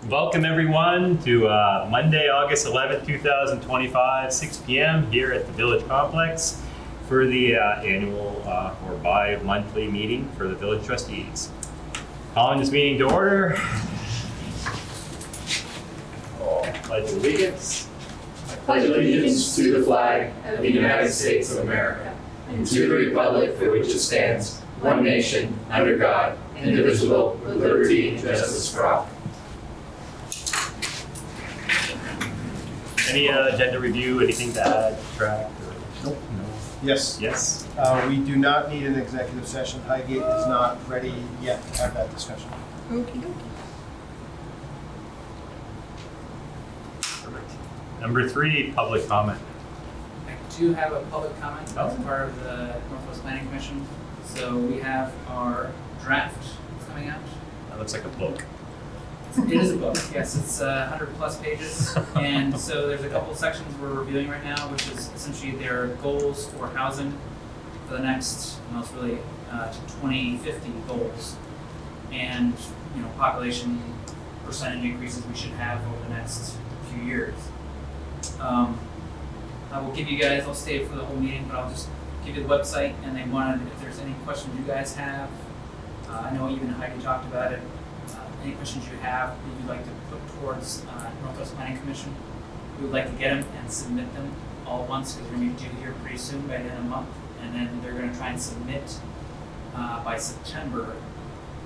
Welcome everyone to Monday, August 11th, 2025, 6 p.m. here at the Village Complex for the annual or bi-monthly meeting for the Village Trustees. Calling this meeting to order. Pledge allegiance. I pledge allegiance to the flag of the United States of America and to the republic for which it stands, one nation, under God, indivisible, with liberty and justice for all. Any agenda review, anything to add, subtract? Nope. No. Yes. Yes. We do not need an executive session. Highgate is not ready yet to have that discussion. Okey dokey. Perfect. Number 3, public comment. I do have a public comment as Oh. part of the Northwest Planning Commission. So we have our draft coming out. That looks like a book. It is a book, yes, it's 100 plus pages. And so there's a couple of sections we're reviewing right now, which is essentially their goals for housing for the next, it's really to 2050 goals. And, population percentage increases we should have over the next few years. I will give you guys, I'll stay for the whole meeting, but I'll just give you the website, and they wanted, if there's any questions you guys have, I know even Heidi talked about it, any questions you have that you'd like to put towards Northwest Planning Commission, we would like to get them and submit them all at once, because we're going to be due here pretty soon by the end of the month, and then they're going to try and submit by September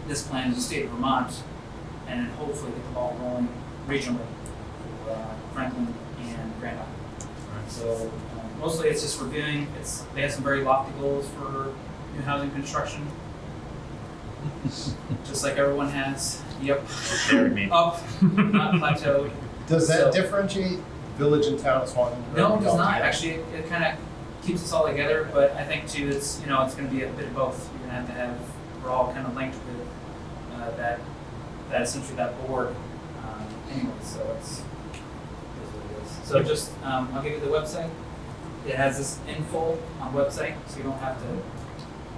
this plan to the state of Vermont, and then hopefully get the ball rolling regionally for Franklin and Grand Island. So mostly it's just reviewing. They have some very lofty goals for new housing construction, just like everyone has. Yep, up, not plateaued. Does that differentiate village and town of Swanton? No, it does not. Actually, it kind of keeps us all together. But I think too, it's it's going to be a bit of both. You're going to have we're all kind of linked with that essentially that board anyway. So it's what it is. So just I'll give you the website. It has this info on website, so you don't have to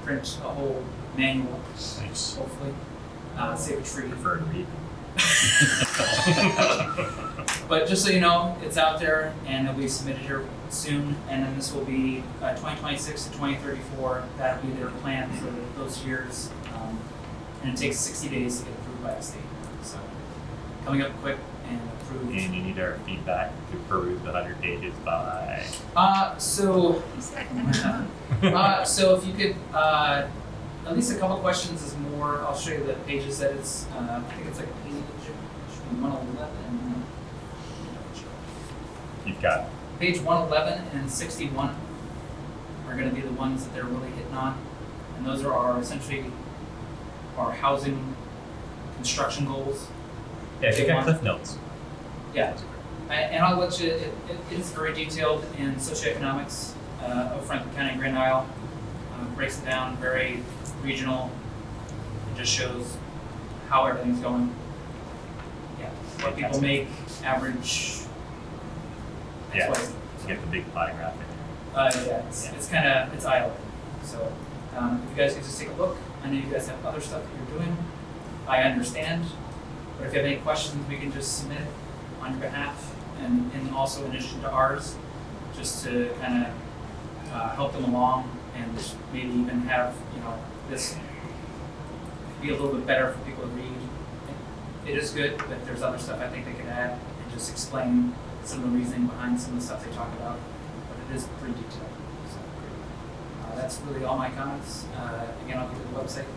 print a whole manual. Nice. Hopefully, save a tree. Prefer to read. But just so you know, it's out there and it'll be submitted here soon. And then this will be 2026 to 2034. That'll be their plan for those years. And it takes 60 days to get approved by the state. So coming up quick and approved. And you need our feedback to peruse the 100 pages by. So if you could, at least a couple questions is more. I'll show you the pages that it's. I think it's like page 111. You've got. Page 111 and 61 are going to be the ones that they're really hitting on, and those are essentially our housing construction goals. Yeah, if you got cliff notes. Yeah, and I'll let you. It is very detailed in socioeconomics of Franklin County and Grand Isle. Breaks it down, very regional. It just shows how everything's going. Yeah, what people make, average. Yeah, to get the big pie graphic. It's kind of it's eye-opening. So if you guys could just take a look. I know you guys have other stuff that you're doing. I understand, but if you have any questions, we can just submit it on your behalf, and also in addition to ours, just to kind of help them along, and just maybe even have this be a little bit better for people to read. It is good, but there's other stuff I think they could add and just explain some of the reasoning behind some of the stuff they talk about. But it is pretty detailed. So that's really all my comments. Again, I'll give you the website,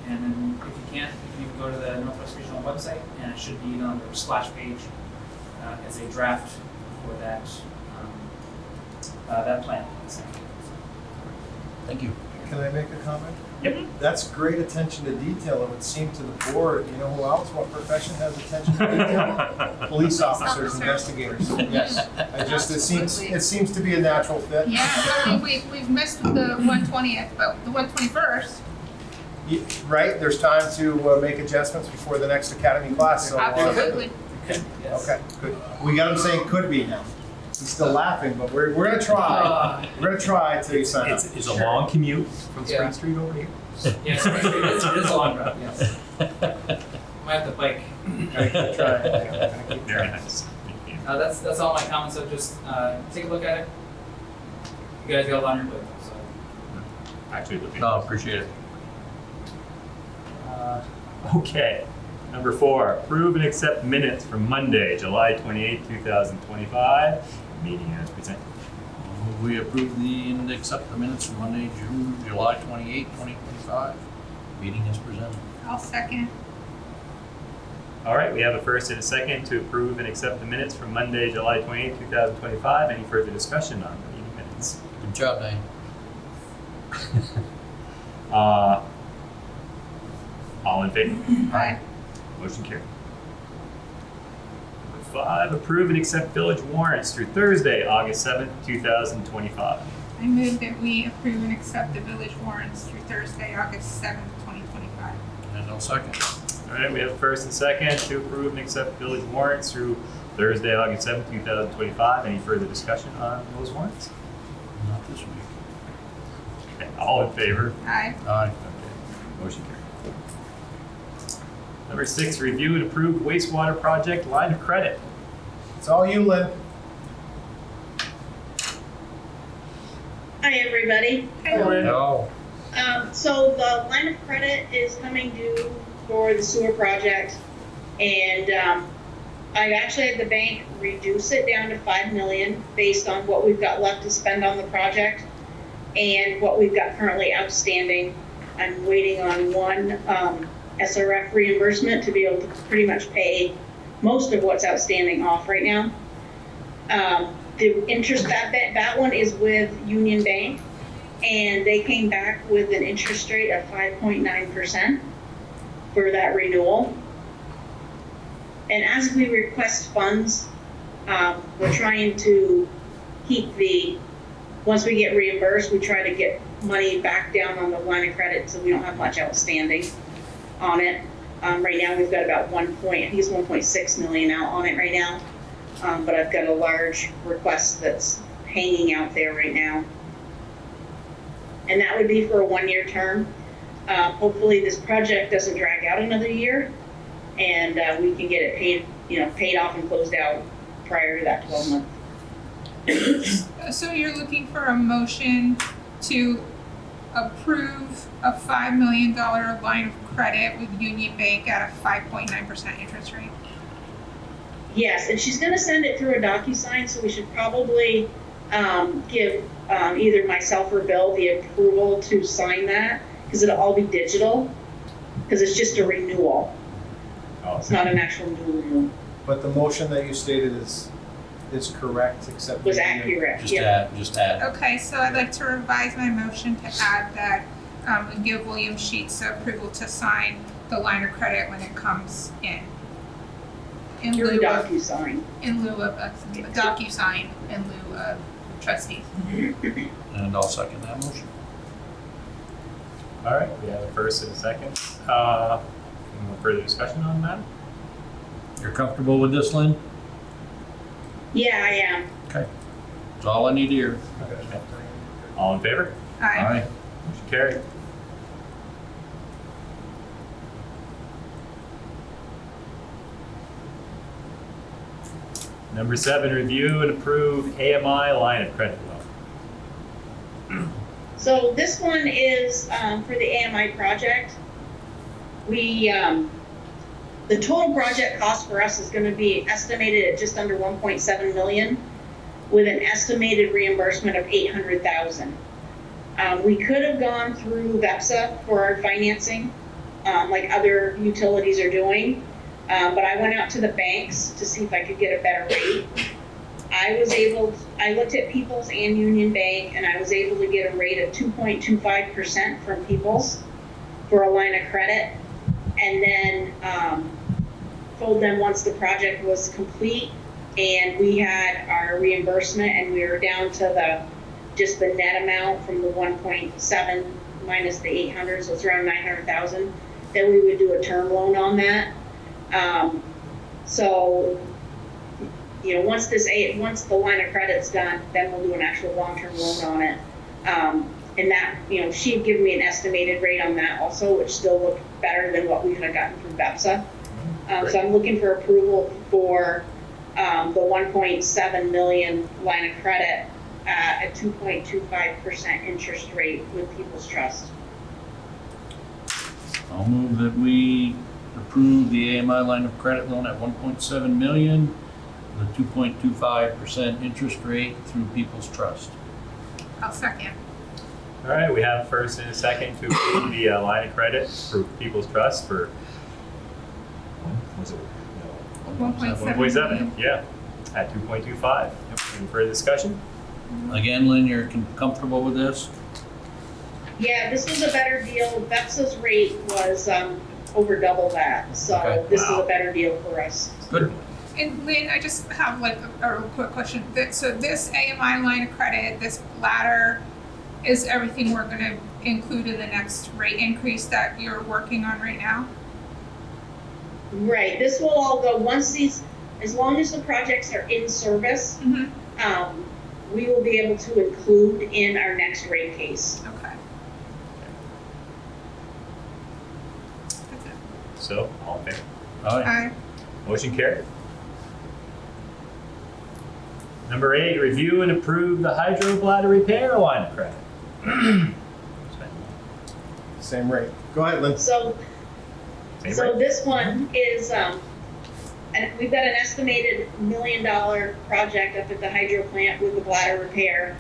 and then if you can't, you can go to the Northwest Regional website, and it should be on their splash page as a draft for that that plan. Thank you. Can I make a comment? Yep. That's great attention to detail. It would seem to the board. You know who else? What profession has attention to detail? Police officers, investigators. Yes. It seems to be a natural fit. Yeah, I mean, we've missed the 120th, but the 121st. Right. There's time to make adjustments before the next academy class. So, Absolutely. Yes. Okay. Good. We got him saying could be now. He's still laughing, but we're gonna try. We're gonna try till you sign up. It's a long commute from Spring Street over here. Yes, it is a long route, yes. might have to bike. Very nice. Thank you. That's all my comments. So just take a look at it. You guys got a lot on your plate, so. Actually, looking. No, appreciate it. Okay. Number 4, approve and accept minutes from Monday, July 28, 2025, meeting as presented. We approve and accept the minutes from Monday, July 28, 2025. Meeting is presented. I'll second. All right, we have a first and a second to approve and accept the minutes from Monday, July 28, 2025. Any further discussion on the meeting minutes? Good job, Diane. All in favor? Aye. Motion carried. Number 5, approve and accept village warrants through Thursday, August 7th, 2025. I move that we approve and accept the village warrants through Thursday, August 7th, 2025. And I'll second. All right, we have first and second to approve and accept village warrants through Thursday, August 7th, 2025. Any further discussion on those warrants? Not this week. Okay, all in favor? Aye. Aye. Okay, motion carried. Number 6, review and approve wastewater project line of credit. It's all you, Lynn. Hi, everybody. No. So the line of credit is coming due for the sewer project. And I actually had the bank reduce it down to 5 million based on what we've got left to spend on the project and what we've got currently outstanding. I'm waiting on one SRF reimbursement to be able to pretty much pay most of what's outstanding off right now. The interest, that one is with Union Bank, and they came back with an interest rate of 5.9% for that renewal. And as we request funds, we're trying to keep once we get reimbursed, we try to get money back down on the line of credit so we don't have much outstanding on it. Right now we've got about I think it's 1.6 million out on it right now. But I've got a large request that's hanging out there right now. And that would be for a 1-year term. Hopefully this project doesn't drag out another year and we can get it paid off and closed out prior to that 12 month. So you're looking for a motion to approve a $5 million line of credit with Union Bank at a 5.9% interest rate? Yes, and she's gonna send it through a DocuSign, so we should probably give either myself or Bill the approval to sign that, because it'll all be digital, because it's just a renewal. Oh, It's not an actual new renewal. But the motion that you stated is correct, except. Was accurate, Just yeah. add. Okay, so I'd like to revise my motion to add that and give William Sheets approval to sign the line of credit when it comes in. In Through lieu of, DocuSign. in lieu of a DocuSign in lieu of trustees. And I'll second that motion. all right, we have a first and a second. No further discussion on that? You're comfortable with this, Lynn? Yeah, I am. Okay. That's all I need to hear. All in favor? Aye. Motion carried. Number 7, review and approve AMI line of credit loan. So this one is for the AMI project. The total project cost for us is going to be estimated at just under 1.7 million, with an estimated reimbursement of 800,000. We could have gone through VEPSA for our financing, like other utilities are doing, but I went out to the banks to see if I could get a better rate. I looked at People's and Union Bank, and I was able to get a rate of 2.25% from People's for a line of credit, and then told them once the project was complete and we had our reimbursement and we were down to just the net amount from the 1.7 minus the 800, so it's around 900,000, then we would do a term loan on that. So, once the line of credit's done, then we'll do an actual long-term loan on it. And that, she had given me an estimated rate on that also, which still looked better than what we had gotten through VEPSA. So I'm looking for approval for the 1.7 million line of credit at a 2.25% interest rate with People's Trust. I'll move that we approve the AMI line of credit loan at 1.7 million, the 2.25% interest rate through People's Trust. I'll second. All right, we have first and a second to approve the line of credit for People's Trust for, was it? 1.7. 1.7, yeah, at 2.25. Any further discussion? Again, Lynn, you're comfortable with this? Yeah, this was a better deal. BEPSA's rate was over double that, so Okay. this is Wow. a better deal for us. Good. And Lynn, I just have like a real quick question. So this AMI line of credit, this ladder, is everything we're gonna include in the next rate increase that you're working on right now? Right, this will all go, as long as the projects are in service, Mm-hmm. we will be able to include in our next rate case. Okay. That's it. So, all in favor? Aye. Motion carried. Number 8, review and approve the hydro bladder repair line of credit. Same rate. Go ahead, Lynn. So Same So rate? this one is, and we've got an estimated $1 million project up at the hydro plant with the bladder repair.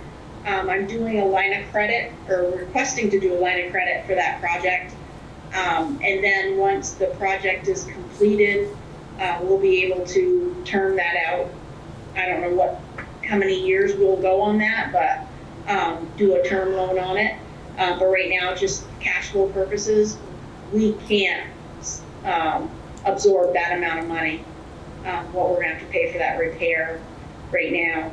I'm doing a line of credit, or requesting to do a line of credit for that project. And then once the project is completed, we'll be able to term that out. I don't know how many years we'll go on that, but do a term loan on it. But right now, just cash flow purposes, we can't absorb that amount of money, what we're gonna have to pay for that repair right now.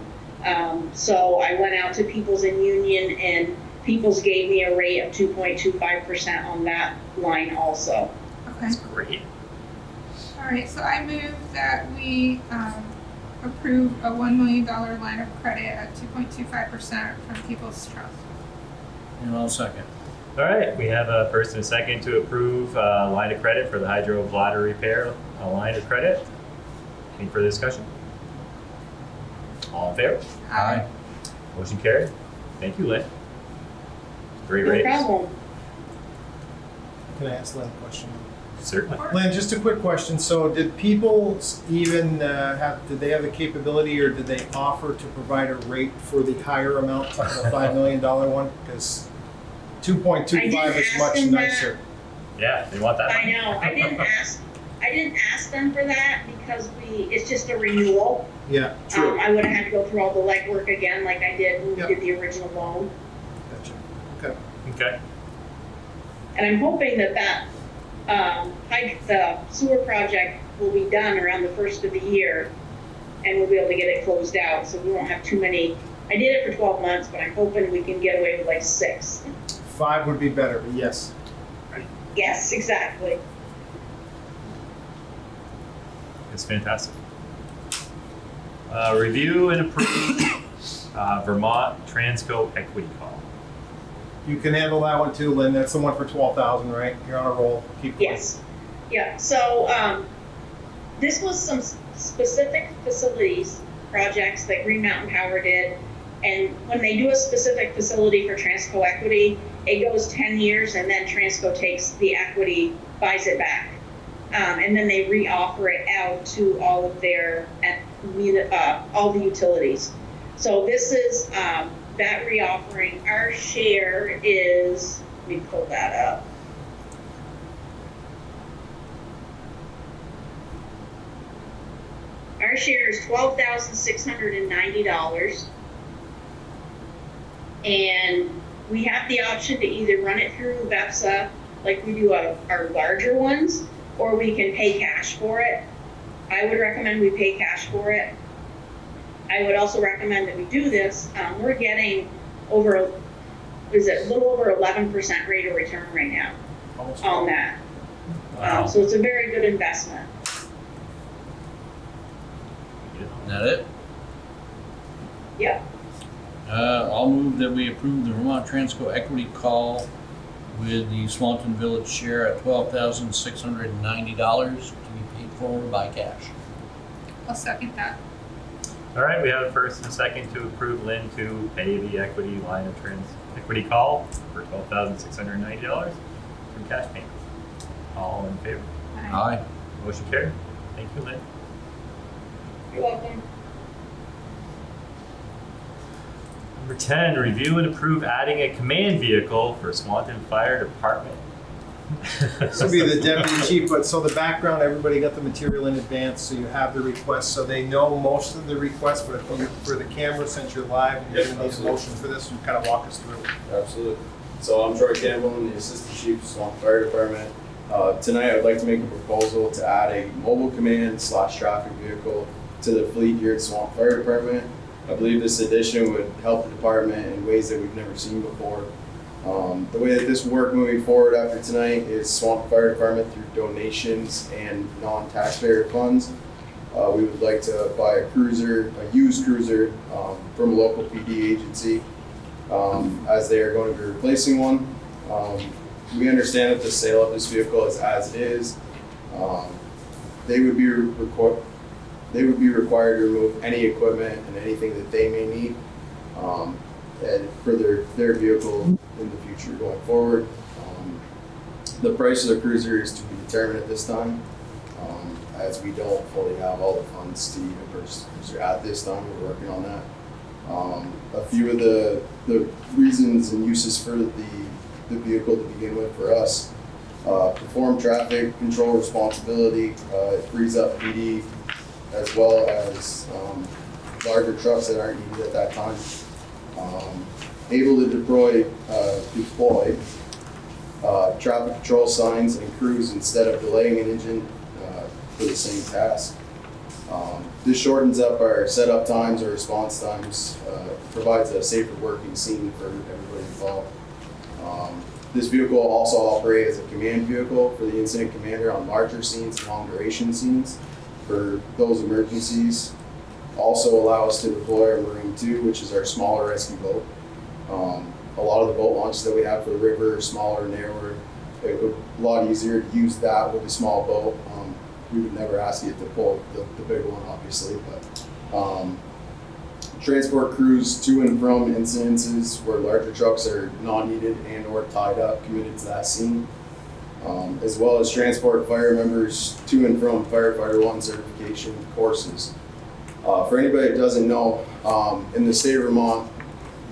So I went out to Peoples and Union, and Peoples gave me a rate of 2.25% on that line also. Okay. That's great. All right. So I move that we approve a $1 million line of credit at 2.25% from People's Trust. And I'll second. All right, we have a first and a second to approve line of credit for the hydro bladder repair line of credit. Any further discussion? All in favor? Aye. Motion carried. Thank you, Lynn. Great No rates. problem. Can I ask Lynn a question? Certainly. Lynn, just a quick question. So did people even did they have the capability, or did they offer to provide a rate for the higher amount, the $5 million one? Because 2.25 is much them that. nicer. Yeah, they want that. I know, I didn't ask them for that because it's just a renewal. Yeah, true. I would have had to go through all the legwork again like I did when we Yep. did the original loan. Gotcha. Okay. Okay. And I'm hoping that the sewer project will be done around the first of the year, and we'll be able to get it closed out, so we won't have too many. I did it for 12 months, but I'm hoping we can get away with like 6. 5 would be better, but yes. Yes, exactly. It's fantastic. Review and approve Vermont Transco equity call. You can handle that one too, Lynn. That's the one for 12,000, right? You're on a roll. Keep going. Yes. Yeah. So this was some specific facilities projects that Green Mountain Power did. And when they do a specific facility for Transco equity, it goes 10 years, and then Transco takes the equity, buys it back. And then they re-offer it out to all of their, all the utilities. So this is that re-offering. Our share is, let me pull that up. Our share is $12,690. And we have the option to either run it through BEPSA, like we do our larger ones, or we can pay cash for it. I would recommend we pay cash for it. I would also recommend that we do this. We're getting a little over 11% rate of return right now Almost on that. Wow. So it's a very good investment. Is that it? Yep. I'll move that we approve the Vermont Transco equity call with the Swanton Village share at $12,690 to be paid forward by cash. I'll second that. All right, we have a first and a second to approve Lynn to pay the equity line of equity call for $12,690 from cash payment. All in favor? Aye. Motion carried. Thank you, Lynn. You're welcome. Number 10, review and approve adding a command vehicle for Swanton Fire Department. This will be the deputy chief, but so the background, everybody got the material in advance, so you have the request, so they know most of the requests, but if you, for the camera, since you're live, you're gonna need a motion for this, you kind of walk us through. Absolutely. So I'm Troy Campbell, I'm the Assistant Chief of Swanton Fire Department. Tonight I'd like to make a proposal to add a mobile command / traffic vehicle to the fleet here at Swanton Fire Department. I believe this addition would help the department in ways that we've never seen before. The way that this will work moving forward after tonight is Swanton Fire Department through donations and non-taxpayer funds. We would like to buy a cruiser, a used cruiser from a local PD agency as they are going to be replacing one. We understand that the sale of this vehicle is as it is. They would be required to remove any equipment and anything that they may need and for their vehicle in the future going forward. The price of the cruiser is to be determined at this time, as we don't fully have all the funds to even purchase the cruiser at this time. We're working on that. A few of the reasons and uses for the vehicle to begin with for us: perform traffic control responsibility. It frees up PD, as well as larger trucks that aren't needed at that time. Able to deploy traffic control signs and crews instead of delaying an engine for the same task. This shortens up our setup times or response times, provides a safer working scene for everybody involved. This vehicle will also operate as a command vehicle for the incident commander on larger scenes, long duration scenes for those emergencies. Also allow us to deploy our Marine 2, which is our smaller rescue boat. A lot of the boat launches that we have for the river are smaller, narrower. It would be a lot easier to use that with a small boat. We would never ask you to pull the big one, obviously, but transport crews to and from incidences where larger trucks are not needed and or tied up, committed to that scene, as well as transport fire members to and from Firefighter 1 certification courses. For anybody that doesn't know, in the state of Vermont,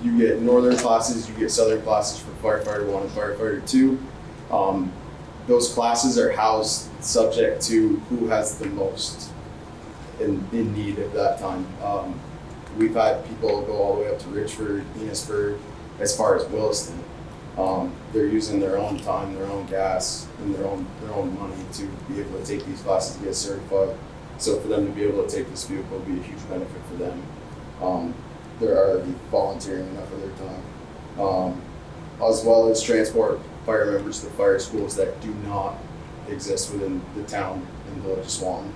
you get northern classes, you get southern classes for Firefighter 1 and Firefighter 2. Those classes are housed subject to who has the most in need at that time. We've had people go all the way up to Richford, Enosburg, as far as Williston. They're using their own time, their own gas, and their own money to be able to take these classes to get certified. So for them to be able to take this vehicle would be a huge benefit for them. They're already volunteering enough of their time. As well as transport fire members to fire schools that do not exist within the town and village of Swanton.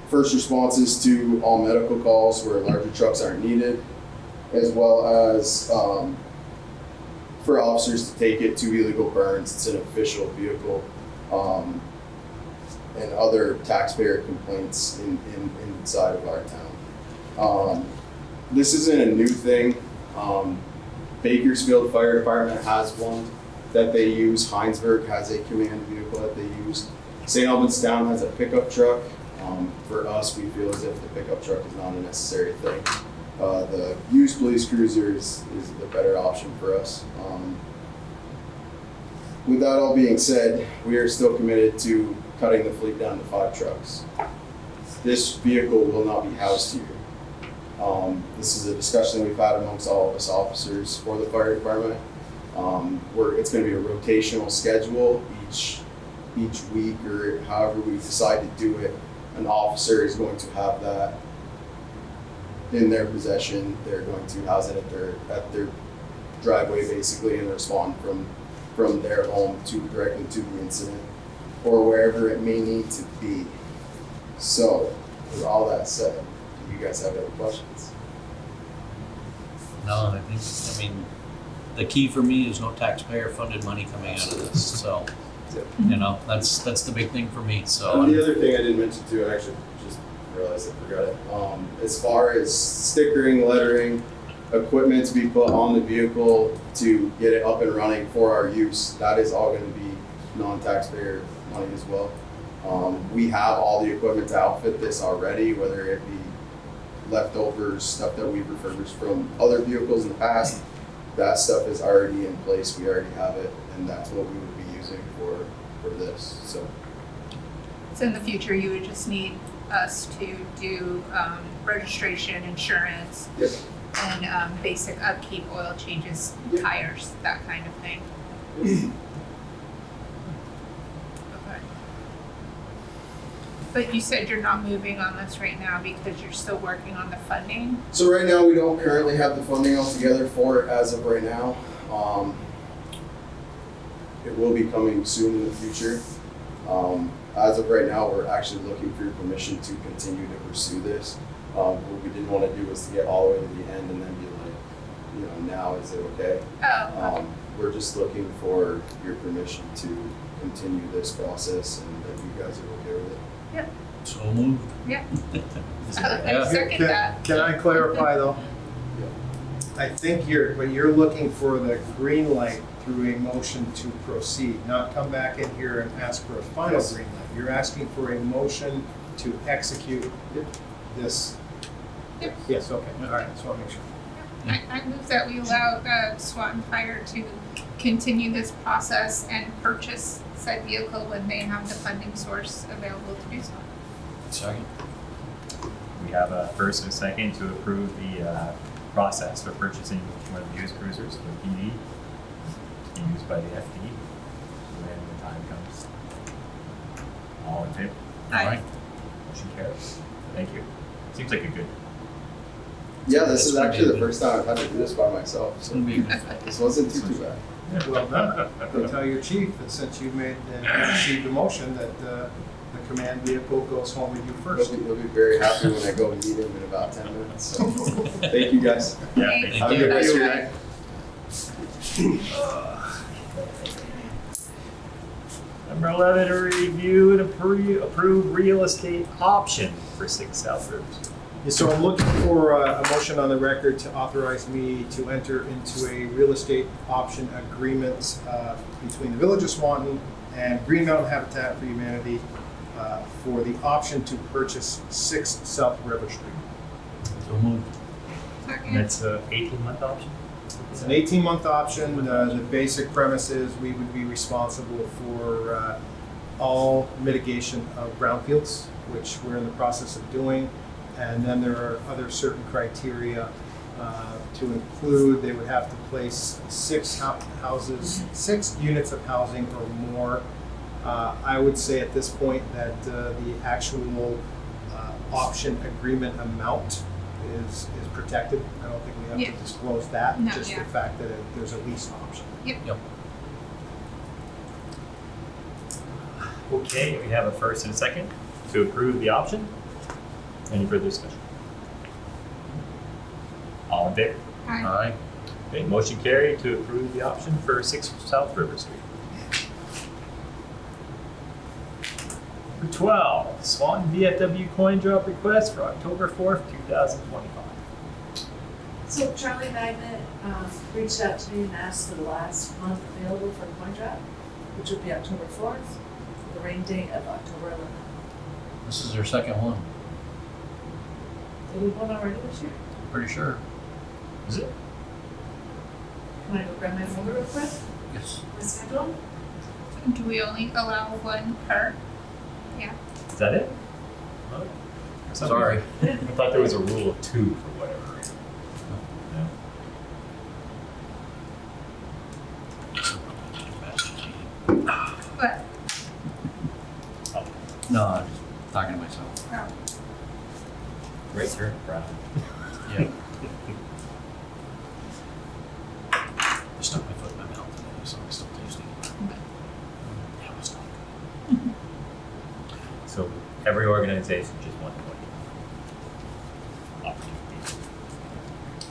First responses to all medical calls where larger trucks aren't needed, as well as for officers to take it to illegal burns. It's an official vehicle. And other taxpayer complaints inside of our town. This isn't a new thing. Bakersfield Fire Department has one that they use. Heinsberg has a command vehicle that they use. St. Albans Town has a pickup truck. For us, we feel as if the pickup truck is not a necessary thing. The used police cruiser is the better option for us. With that all being said, we are still committed to cutting the fleet down to 5 trucks. This vehicle will not be housed here. This is a discussion we've had amongst all of us officers for the fire department. It's going to be a rotational schedule each week, or however we decide to do it. An officer is going to have that in their possession. They're going to house it at their driveway, basically, and respond from their home directly to the incident, or wherever it may need to be. So, with all that said, do you guys have any questions? No, I mean, the key for me is no taxpayer funded money coming out of this, so You know, that's the big thing for me, so. And the other thing I didn't mention too, I actually just realized I forgot it. As far as stickering, lettering, equipment to be put on the vehicle to get it up and running for our use, that is all going to be non-taxpayer money as well. We have all the equipment to outfit this already, whether it be leftovers, stuff that we've refurbished from other vehicles in the past. That stuff is already in place. We already have it, and that's what we would be using for this. So So in the future, you would just need us to do registration, insurance, Yep. and basic upkeep, oil changes, Yep. tires, that kind of thing. Okay. But you said you're not moving on this right now because you're still working on the funding? So right now, we don't currently have the funding all together for it as of right now. It will be coming soon in the future. As of right now, we're actually looking for your permission to continue to pursue this. What we didn't want to do was to get all the way to the end and then be like, you know, now is it okay? Oh, okay. We're just looking for your permission to continue this process and that you guys are okay with it. So moved. Yeah. Yeah. I second that. Can I clarify though? I think you're looking for the green light through a motion to proceed, not come back in here and ask for a final Yes. green light. You're asking for a motion to execute this. Yep. Yes, okay, all right, just want to make sure. I move that we allow Swanton Fire to continue this process and purchase said vehicle when they have the funding source available to do so. Second. We have a first and a second to approve the process for purchasing one of the used cruisers for PD to be used by the FD when the time comes. All in favor? Aye. Motion carries. Thank you. Seems like a good. Yeah, this is actually the first time I've had to do this by myself, It's so gonna be, this wasn't too bad. Well done. Go tell your chief that since you made, received the motion that the command vehicle goes home with you first. He'll be very happy when I go meet him in about 10 minutes. So, thank you guys. Yeah, Thank thank Have a you. good rest of your That's night. Number 11, to review and approve real estate option for 6 South Rivers. Yeah, so I'm looking for a motion on the record to authorize me to enter into a real estate option agreement between the Village of Swanton and Green Mountain Habitat for Humanity for the option to purchase 6 South River Street. so moved. And Second. that's an 18-month option? It's an 18-month option. The basic premise is we would be responsible for all mitigation of brownfields, which we're in the process of doing. And then there are other certain criteria to include. They would have to place 6 units of housing or more. I would say at this point that the actual option agreement amount is protected. I don't think we have Yeah. to disclose that, No, just yeah. the fact that there's a lease option. Yep. Okay, we have a first and a second to approve the option. Any further discussion? All in favor? Aye. Aye. Okay, motion carried to approve the option for 6 South River Street. Number 12, Swanton VFW coin drop request for October 4th, 2025. So Charlie Magnet reached out to me and asked for the last month available for coin drop, which would be October 4th, the rain date of October 11th. This is their second one, Did we one already this year? pretty sure. Is it? Can I go grab my folder real quick? Yes. My schedule? Do we only allow one per? Is that it? Oh, for some Sorry. reason, I thought there was a rule of 2 for whatever reason. No. But, No, I'm just talking to myself. oh, Right turn, Brown. Yeah. I stuck my foot in my mouth today, so I'm still tasting it. Yeah, it was not good. So every organization just one opportunity.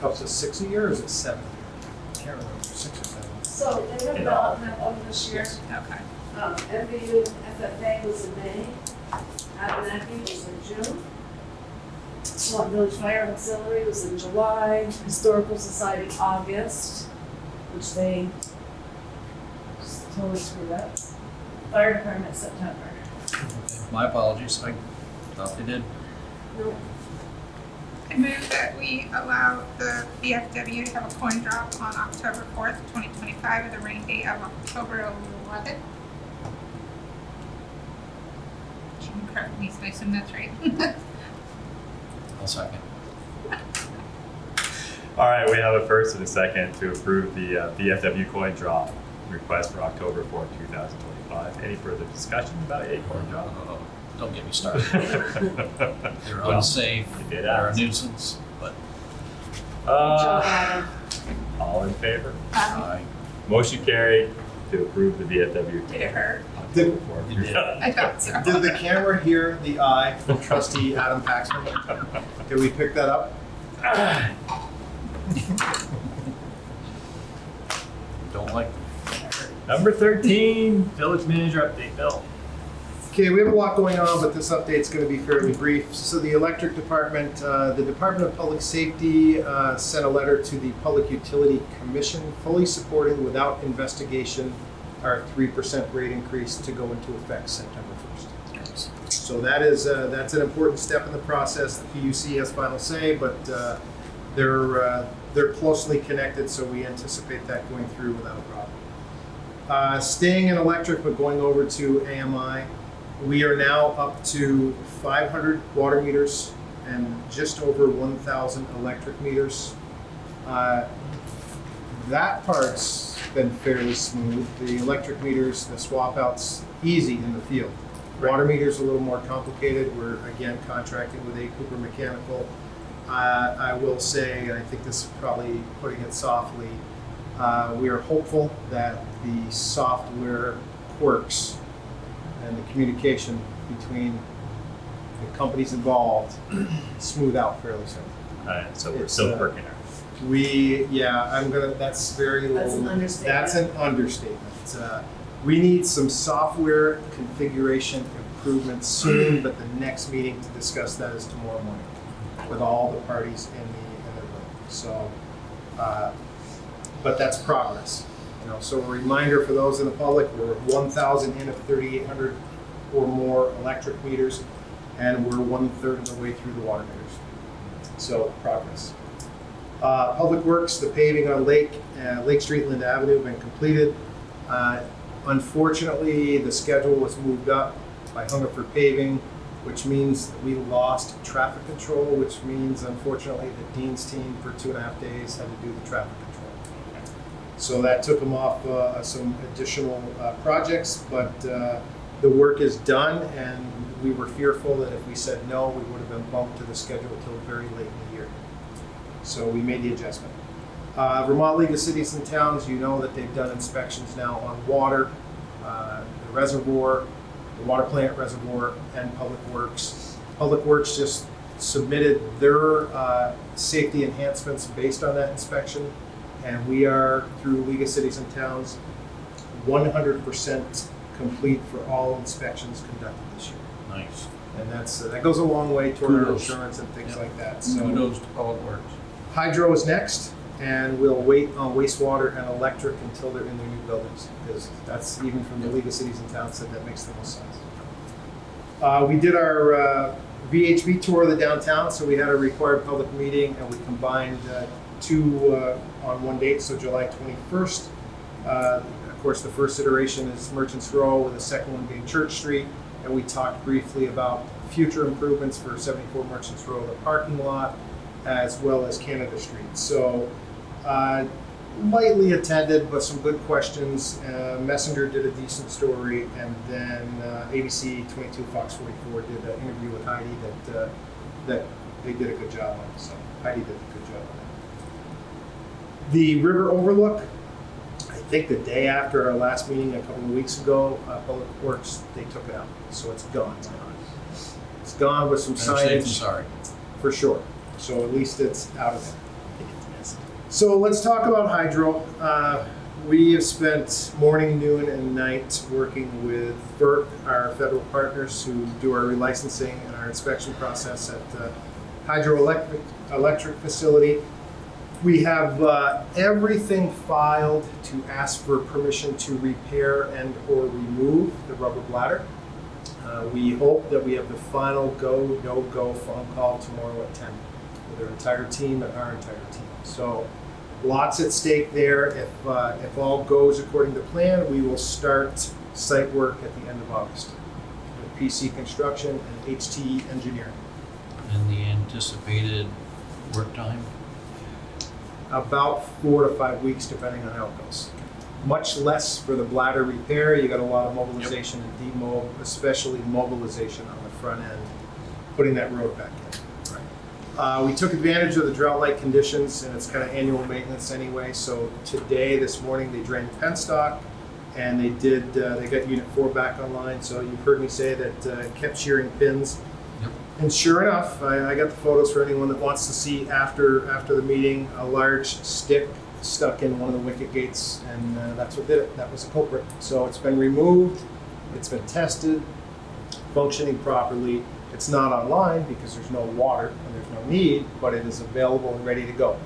Up to 6 a year, or is it 7 a year? I can't remember, 6 or 7. So they have development over this year. okay. MVU FFA was in May, Abenaki was in June. Swanton Village Fire Auxiliary was in July, Historical Society August, which they just totally screwed up. Fire Department September. My apologies, I thought they did. No, I move that we allow the VFW to have a coin drop on October 4th, 2025, with a rain date of October 11th. She can correct me, so I assume that's right. I'll second. All right, we have a first and a second to approve the VFW coin drop request for October 4th, 2025. Any further discussion about a coin drop? Don't get me started. They're Well, unsafe, you did they're a ask. nuisance, but Joe Adam. All in favor? I, Motion carried to approve the VFW. Did it hurt? October 4th. It did. I thought so. Did the camera hear the aye from trustee Adam Paxman? Did we pick that up? don't like Number 13, village manager update, Bill. Okay, we have a lot going on, but this update's going to be fairly brief. So the electric department, the Department of Public Safety sent a letter to the Public Utility Commission fully supporting without investigation our 3% rate increase to go into effect September 1st. So that's an important step in the process. The PUC has final say, but they're closely connected, so we anticipate that going through without a problem. Staying in electric, but going over to AMI. We are now up to 500 water meters and just over 1,000 electric meters. That part's been fairly smooth. The electric meters, the swap out's easy in the field. Water meters a little more complicated. We're again contracting with A. Cooper Mechanical. I will say, I think this is probably putting it softly, we are hopeful that the software quirks and the communication between the companies involved smooth out fairly soon. So we're It's, still working on it. That's very low. That's an understatement. That's an understatement. We need some software configuration improvements soon, but the next meeting to discuss that is tomorrow morning with all the parties in the room. So, but that's progress. So a reminder for those in the public, we're 1,000 in of 3,800 or more electric meters, and we're 1/3 of the way through the water meters. So progress. Public Works, the paving on Lake Street, Linda Avenue, been completed. Unfortunately, the schedule was moved up by Hungerford Paving, which means that we lost traffic control, which means unfortunately the Dean's team for 2.5 days had to do the traffic control. So that took them off some additional projects, but the work is done, and we were fearful that if we said no, we would have been bumped to the schedule until very late in the year. So we made the adjustment. Vermont League of Cities and Towns, you know that they've done inspections now on water, the reservoir, the water plant reservoir, and Public Works. Public Works just submitted their safety enhancements based on that inspection. And we are, through League of Cities and Towns, 100% complete for all inspections conducted this year. nice. And that goes a long way toward our Kudos. insurance and things Yep. like that. So Kudos to Public Works. hydro is next, and we'll wait on wastewater and electric until they're in their new buildings, because that's, even from the League of Cities and Towns, said that makes the most sense. We did our VHB tour of the downtown, so we had a required public meeting, and we combined two on one date, so July 21st. Of course, the first iteration is Merchants Row, with the second one being Church Street, and we talked briefly about future improvements for 74 Merchants Row, the parking lot, as well as Canada Street. So lightly attended, but some good questions. Messenger did a decent story, and then ABC 22 Fox 44 did an interview with Heidi that they did a good job on. So Heidi did a good job on it. The River Overlook, I think the day after our last meeting a couple of weeks ago, Public Works, they took it out. So it's gone. It's gone with some Better safe than signage, sorry. for sure. So at least it's out of there. So let's talk about hydro. we have spent morning, noon, and night working with FERC, our federal partners who do our relicensing and our inspection process at the hydroelectric facility. We have everything filed to ask for permission to repair and or remove the rubber bladder. We hope that we have the final go, no-go phone call tomorrow at 10 with their entire team and our entire team. So lots at stake there. If all goes according to plan, we will start site work at the end of August with PC Construction and HT Engineering. And the anticipated work time? About 4 to 5 weeks, depending on how it goes. Much less for the bladder repair. You got a lot of mobilization and demob, especially mobilization on the front end, putting that road back in. We took advantage of the drought-like conditions, and it's kind of annual maintenance anyway. So today, this morning, they drained the penstock, and they got Unit 4 back online. So you've heard me say that it kept shearing pins. Yep. And sure enough, I got the photos for anyone that wants to see after the meeting, a large stick stuck in one of the wicket gates, and that's what did it. That was the culprit. So it's been removed, it's been tested, functioning properly. It's not online because there's no water and there's no need, but it is available and ready to go,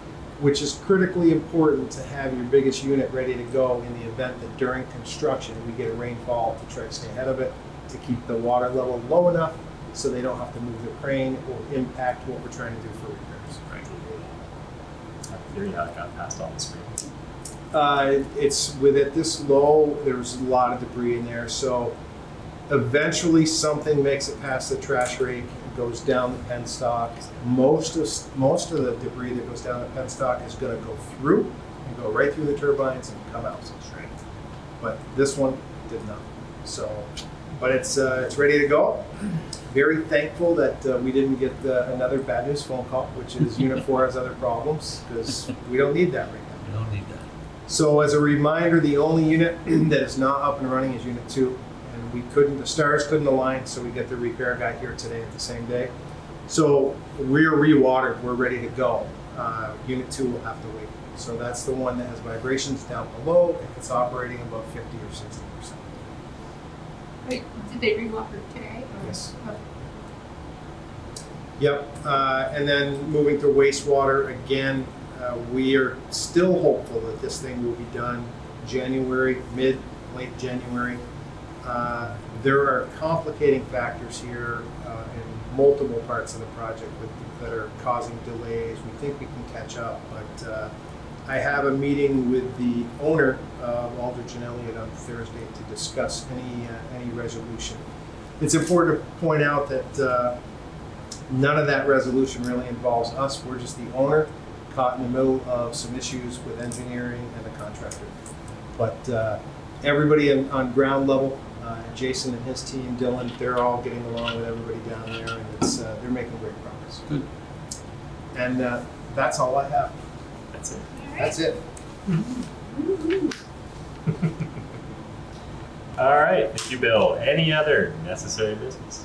which is critically important to have your biggest unit ready to go in the event that during construction we get a rainfall to try to stay ahead of it, to keep the water level low enough so they don't have to move the crane or impact what we're trying to do for repairs. Theory how it got past all the screen. It's with it this low, there's a lot of debris in there. So eventually something makes it past the trash rake, it goes down the penstock. Most of the debris that goes down the penstock is going to go through and go right through the turbines and come out. But this one did not. So, but it's ready to go. Very thankful that we didn't get another bad news phone call, which is Unit 4 has other problems, because we don't need that right now. You don't need that. So as a reminder, the only unit that is not up and running is Unit 2. And the stars couldn't align, so we get the repair guy here today at the same day. So we're rewatered, we're ready to go. Unit 2 will have to wait. So that's the one that has vibrations down below, if it's operating above 50 or 60%. Wait, did they rewater today? Yes. Oh. Yep, and then moving to wastewater, again, we are still hopeful that this thing will be done January, late January. There are complicating factors here in multiple parts of the project that are causing delays. We think we can catch up, but I have a meeting with the owner of Aldrich and Elliott on Thursday to discuss any resolution. It's important to point out that none of that resolution really involves us. We're just the owner, caught in the middle of some issues with engineering and the contractor. But everybody on ground level, Jason and his team, Dylan, they're all getting along with everybody down there, and they're making great progress. Good. And that's all I have. That's it. That's it. All right, thank you, Bill. Any other necessary business?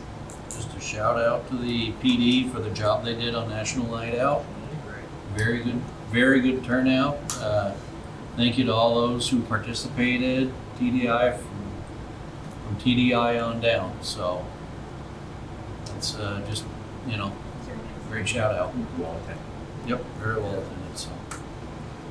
Just a shout out to the PD for the job they did on National Night Out. Very good turnout. Thank you to all those who participated, TDI from TDI on down. So that's just, great shout out. Well, okay. Yep, very well attended. So.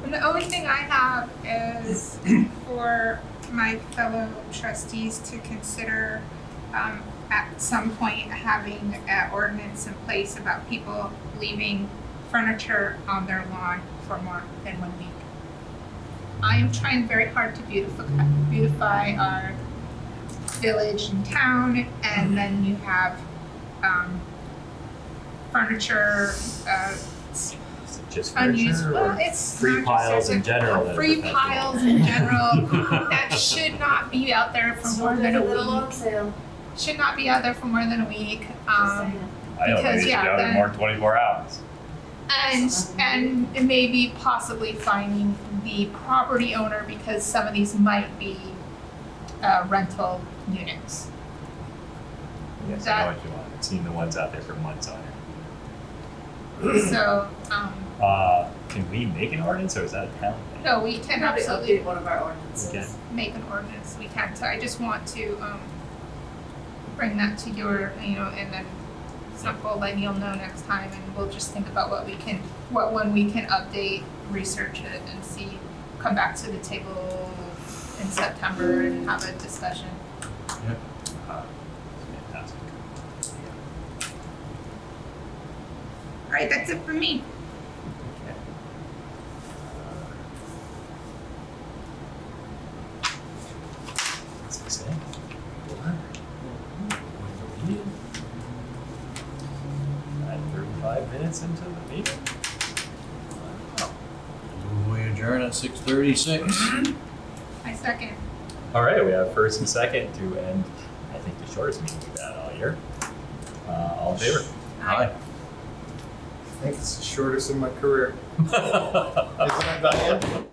And the only thing I have is for my fellow trustees to consider at some point having an ordinance in place about people leaving furniture on their lawn for more than 1 week. I am trying very hard to beautify our village and town, and then you have furniture Just unused. furniture, Well, or it's free not piles just, in general. that are free protected. piles in general that should not be out there for more than a week. Sale. Should not be out there for more than a week. Just saying. I don't think Because, it should yeah, be out then- more than 24 hours. And maybe possibly finding the property owner, because some of these might be rental units. Yes, I know what you want. I've seen the ones out there for months on it. So, can we make an ordinance or is that a town thing? No, we can Probably absolutely update one of our ordinances. Okay. make an ordinance, we can, so I just want to, bring that to your, and then we'll let Neil know next time, and we'll just think about what one we can update, research it, and see, come back to the table in September and have a discussion. Fantastic. All right, that's it for me. Okay. What's it say? At 35 minutes into the meeting? Wow. We adjourn at 6:36. I second. All right, we have first and second to end, I think, the shortest meeting we've had all year. All in favor? Aye. I think it's the shortest in my career. Isn't it, Diane?